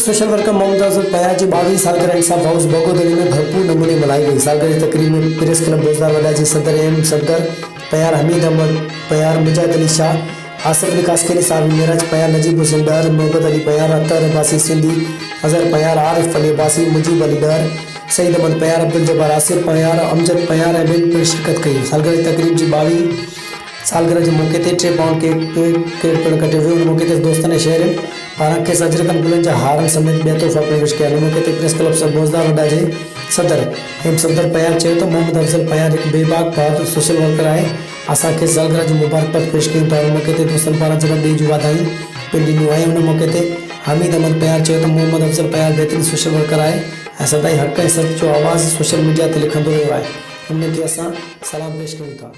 Social worker Mohammad Afzal पयार की 22 सालगिरह इंसाफ हाउस बगोदड़ी में भरपूर नमूने मनाई गई। सालगिरह तकरीब में प्रेस क्लब रोजगार वडा जी सदर एम सफदर पयार हमीद अहमद पयार मुजाहिद अली शाह आसिफ अली कास्केली साहब मेराज पयार नजीब हुसैन डर मोहब्बत अली पयार अतर अब्बासी सिंधी अजहर पयार आरिफ अली अब्बासी मुजीब अली डर सईद अहमद पयार अब्दुल जब्बार आसिफ पयार अमजद पयार ऐं ॿियनि पिणु शिरकत कई। सालगिरह तकरीब जी 22 सालगिरह के मौके ते 3 पाउंड केक पिणु कटियो वियो। उन मौके ते दोस्तनि ऐं शहरनि पारां खेसि अजरकनि गुलनि जा हारनि समेत ॿिया तोहफ़ा पिणु पेश कया। उन मौके ते प्रेस क्लब सब रोज़गार वडा जे सदर एम सफदर पयार चयो त मोहम्मद अफजल पयार हिकु बेबाक बहादुर सोशल वर्कर आहे। असांखे सालगिरह जी मुबारकबाद पेश कयूं था। उन मौके ते दोस्तनि पारां जनम ॾींहं जूं वाधायूं पिणु ॾिनियूं ऐं उन मौके ते हमीद अहमद पयार चयो त मोहम्मद अफजल पयार बहितरीन सोशल वर्कर आहे ऐं सदाई हक़ ऐं सच जो आवाज़ सोशल मीडिया ते लिखंदो रहियो आहे। उनखे असां सलाम पेश कयूं था।